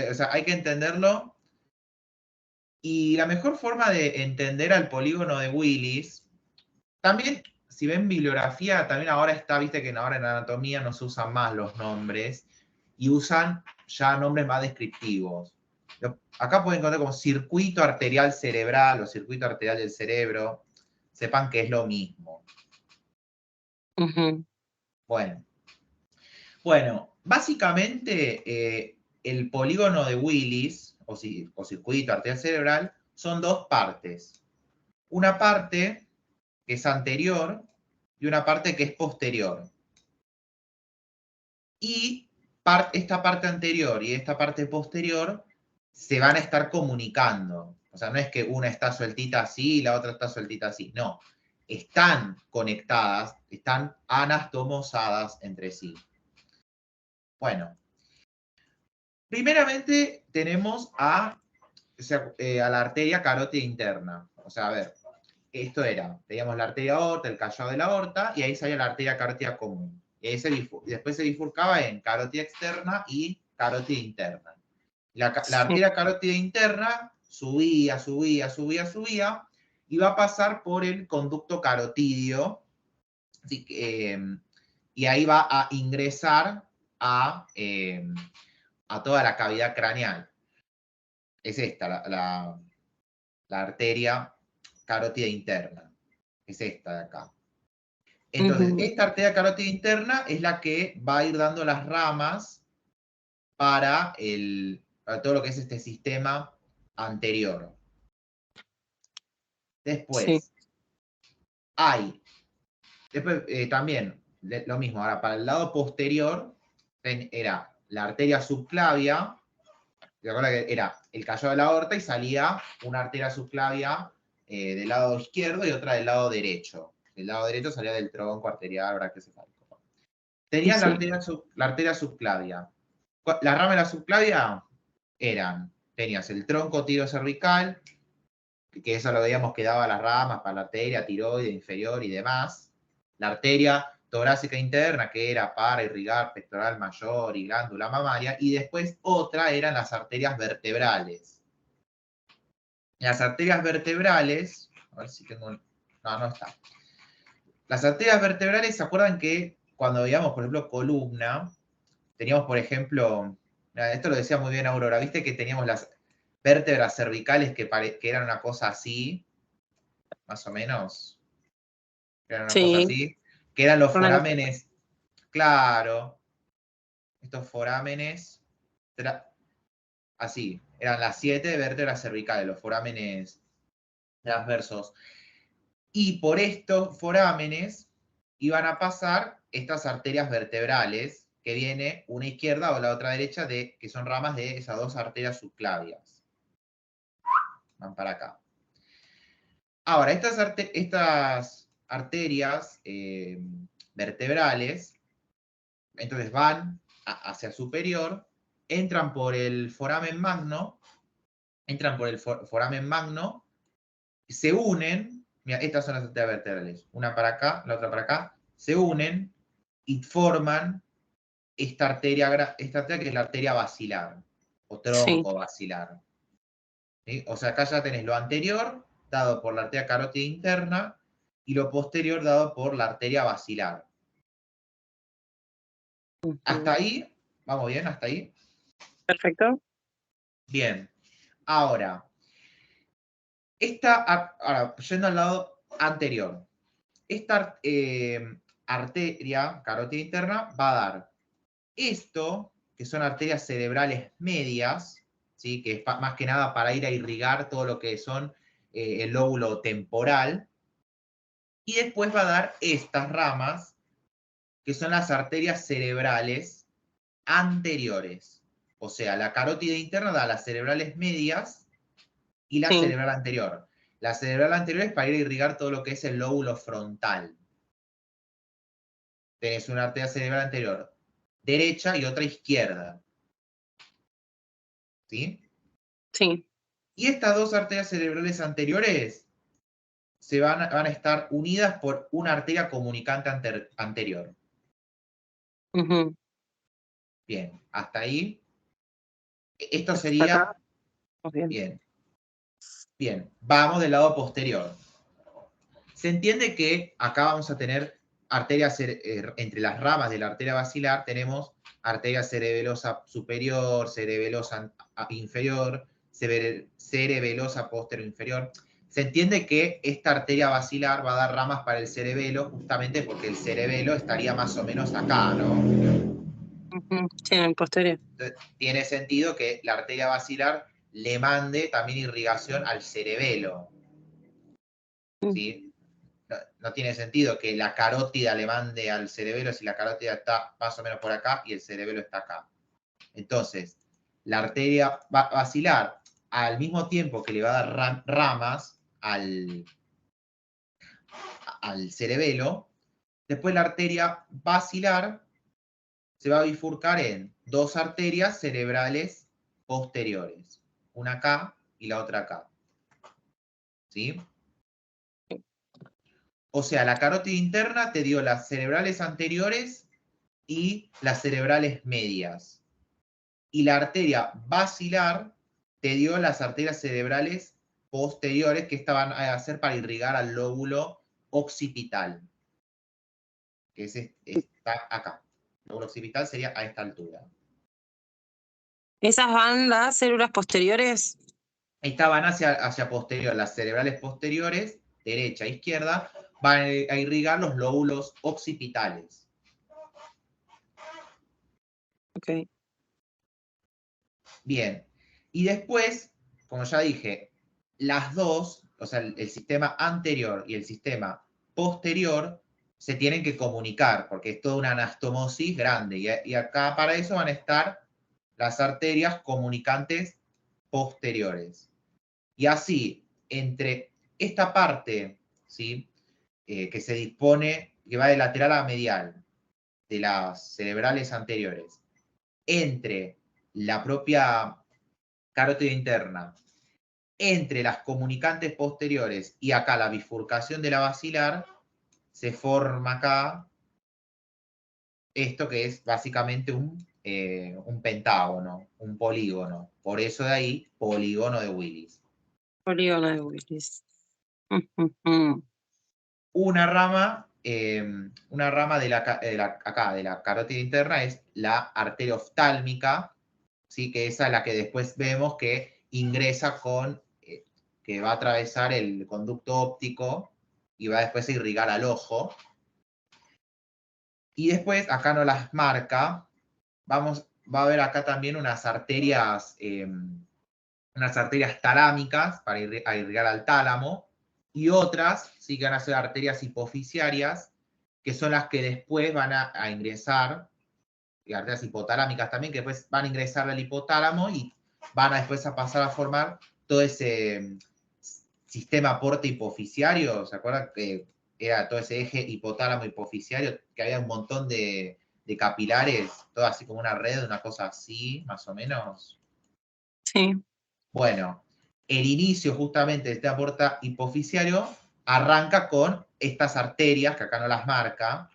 O sea, hay que entenderlo. Y la mejor forma de entender al polígono de Willis, también, si ven bibliografía, también ahora está, viste que ahora en anatomía no se usan más los nombres y usan ya nombres más descriptivos. Acá pueden encontrar como circuito arterial cerebral o circuito arterial del cerebro. Sepan que es lo mismo. Ujú. Bueno, básicamente el polígono de Willis, o circuito arterial cerebral, son dos partes. Una parte que es anterior y una parte que es posterior. Y esta parte anterior y esta parte posterior se van a estar comunicando. O sea, no es que una está sueltita así y la otra está sueltita así. No, están conectadas, están anastomosadas entre sí. Bueno, primeramente tenemos a la arteria carótida interna. O sea, a ver, esto era, teníamos la arteria aorta, el callado de la aorta, y ahí salía la arteria carótida común. Y ahí después se bifurcaba en carótida externa y carótida interna. La Sí. arteria carótida interna subía, y va a pasar por el conducto carotidio, así que, y ahí va a ingresar a toda la cavidad craneal. Es esta, la arteria carótida interna. Es esta de acá. Entonces, Ujú. esta arteria carótida interna es la que va a ir dando las ramas para todo lo que es este sistema anterior. Sí. Después, después también, lo mismo, ahora para el lado posterior era la arteria subclavia, recuerda que era el callado de la aorta y salía una arteria subclavia del lado izquierdo y otra del lado derecho. Del lado derecho salía del tronco arterial brachiocefálico. Tenías Sí. la arteria subclavia. Las ramas de la subclavia tenías el tronco tirocervical, que eso lo veíamos que daba las ramas para la arteria tiroide inferior y demás. La arteria torácica interna, que era para irrigar pectoral mayor y glándula mamaria. Y después otra eran las arterias vertebrales. Las arterias vertebrales, a ver si tengo, no está. Las arterias vertebrales, ¿se acuerdan que cuando veíamos, por ejemplo, columna, teníamos, por ejemplo, esto lo decía muy bien Aurora, viste que teníamos las vértebras cervicales que eran una cosa así, más o menos, que eran una cosa Sí. así, que eran los Una cosa. forámenes, claro, estos forámenes, así, eran las 7 vértebras cervicales, los forámenes transversos. Y por estos forámenes iban a pasar estas arterias vertebrales, que viene una izquierda o la otra derecha, que son ramas de esas dos arterias subclavias. Van para acá. Ahora, estas arterias vertebrales, entonces van hacia superior, entran por el foramen magno, se unen, mira, estas son las arterias vertebrales, una para acá, la otra para acá, se unen y forman esta arteria que es la arteria basilar, o Sí. tronco basilar. ¿Sí? O sea, acá ya tenés lo anterior, dado por la arteria carótida interna, y lo posterior, dado por la arteria basilar. Hasta Ujú. ahí, vamos bien, hasta ahí. Perfecto. Bien. Ahora, ahora, yendo al lado anterior, esta arteria carótida interna va a dar esto, que son arterias cerebrales medias, ¿sí? Que es más que nada para ir a irrigar todo lo que son el lóbulo temporal, y después va a dar estas ramas, que son las arterias cerebrales anteriores. O sea, la carótida interna da las cerebrales medias y la Sí. cerebral anterior. La cerebral anterior es para ir a irrigar todo lo que es el lóbulo frontal. Tenés una arteria cerebral anterior derecha y otra izquierda. ¿Sí? Sí. Y estas dos arterias cerebrales anteriores van a estar unidas por una arteria comunicante anterior. Ujú. Bien, hasta ahí Esto Hasta sería, acá. Bien. bien, bien, vamos del lado posterior. Se entiende que acá vamos a tener arterias, entre las ramas de la arteria basilar tenemos arteria cerebelosa superior, cerebelosa inferior, cerebelosa posterior inferior. Se entiende que esta arteria basilar va a dar ramas para el cerebelo justamente porque el cerebelo estaría más o menos acá, ¿no? Sí, en el posterior. Entonces, tiene sentido que la arteria basilar le mande también irrigación al cerebelo, ¿sí? No tiene sentido que la carótida le mande al cerebelo si la carótida está más o menos por acá y el cerebelo está acá. Entonces, la arteria basilar, al mismo tiempo que le va a dar ramas al cerebelo, después la arteria basilar se va a bifurcar en dos arterias cerebrales posteriores, una acá y la otra acá. ¿Sí? O sea, la carótida interna te dio las cerebrales anteriores y las cerebrales medias. Y la arteria basilar te dio las arterias cerebrales posteriores que estaban a hacer para irrigar al lóbulo occipital, que está acá. El lóbulo occipital sería a esta altura. ¿Esas van las células posteriores? Estaban hacia posterior, las cerebrales posteriores, derecha e izquierda, van a irrigar los lóbulos occipitales. Ok. Bien. Y después, como ya dije, las dos, o sea, el sistema anterior y el sistema posterior, se tienen que comunicar, porque es toda una anastomosis grande. Y acá para eso van a estar las arterias comunicantes posteriores. Y así, entre esta parte, ¿sí? Que se dispone, que va de lateral a medial, de las cerebrales anteriores, entre la propia carótida interna, entre las comunicantes posteriores y acá la bifurcación de la basilar, se forma acá esto que es básicamente un pentágono, un polígono. Por eso de ahí, polígono de Willis. Polígono de Willis. Una rama, acá, de la carótida interna es la arteria oftálmica, ¿sí? Que esa es la que después vemos que ingresa que va a atravesar el conducto óptico y va después a irrigar al ojo. Y después, acá no las marca, va a haber acá también unas arterias talámicas para irrigar al tálamo, y otras sí que van a ser arterias hipoficiarias, que son las que después van a ingresar, y arterias hipotalámicas también, que después van a ingresar al hipotálamo y van a después a pasar a formar todo ese sistema aporte hipoficiario. ¿Se acuerdan que era todo ese eje hipotálamo hipoficiario, que había un montón de capilares, todo así como una red, una cosa así, más o menos? Sí. Bueno, el inicio justamente de este aporte hipoficiario arranca con estas arterias, que acá no las marca,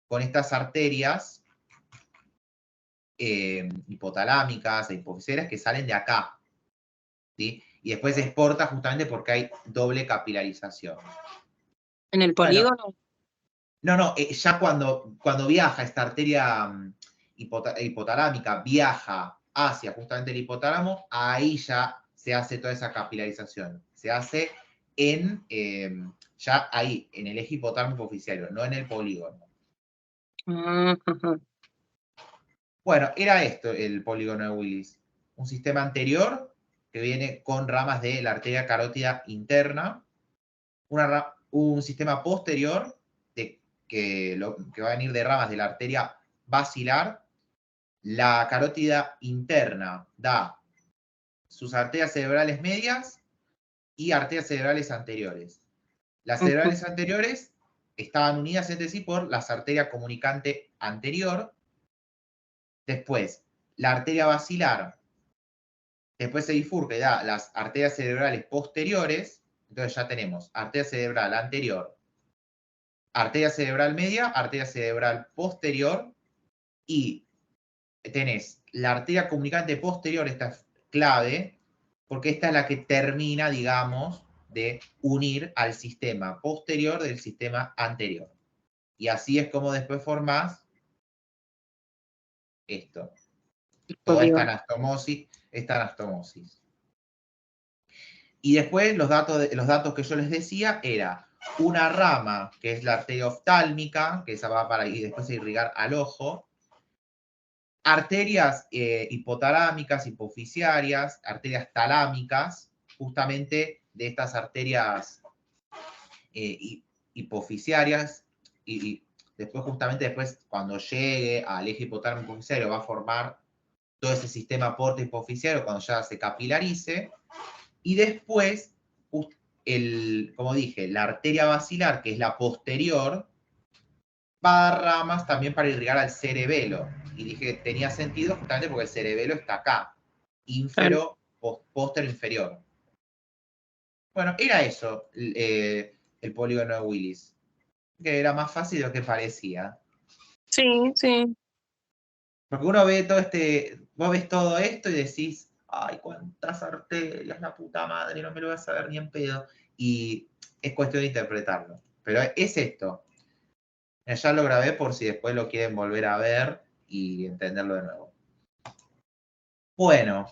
con estas arterias hipotalámicas e hipoficiarias que salen de acá, ¿sí? Y después se exporta justamente porque hay doble capilarización. ¿En el Bueno, polígono? no, ya cuando viaja esta arteria hipotalámica, viaja hacia justamente el hipotálamo, ahí ya se hace toda esa capilarización. Se hace ya ahí, en el eje hipotálamo hipoficiario, no en el polígono. Bueno, era esto el polígono de Willis. Un sistema anterior que viene con ramas de la arteria carótida interna, un sistema posterior que va a venir de ramas de la arteria basilar. La carótida interna da sus arterias cerebrales medias y arterias cerebrales anteriores. Las cerebrales anteriores estaban unidas entre sí por las arterias comunicante anterior. Después, la arteria basilar, después se bifurca y da las arterias cerebrales posteriores. Entonces ya tenemos arteria cerebral anterior, arteria cerebral media, arteria cerebral posterior, y tenés la arteria comunicante posterior, esta clave, porque esta es la que termina, digamos, de unir al sistema posterior del sistema anterior. Y así es como después formás esto. Toda esta polígono. anastomosis. Y después los datos que yo les decía era una rama, que es la arteria oftálmica, que esa va para y después irrigar al ojo, arterias hipotalámicas, hipofisiarias, arterias talámicas, justamente de estas arterias hipofisiarias, y después justamente después cuando llegue al eje hipotalámico hipofisiario va a formar todo ese sistema porta hipofisiario cuando ya se capilarice, y después, como dije, la arteria basilar, que es la posterior, va a dar ramas también para irrigar al cerebelo. Y dije que tenía sentido justamente porque el cerebelo está acá, Claro. ínfero, póstero inferior. Bueno, era eso el polígono de Willis, que era más fácil de lo que parecía. Sí, sí. Porque uno ve vos ves todo esto y decís, ay, cuántas arterias, la puta madre, no me lo voy a saber ni en pedo. Y es cuestión de interpretarlo. Pero es esto. Ya lo grabé por si después lo quieren volver a ver y entenderlo de nuevo. Bueno,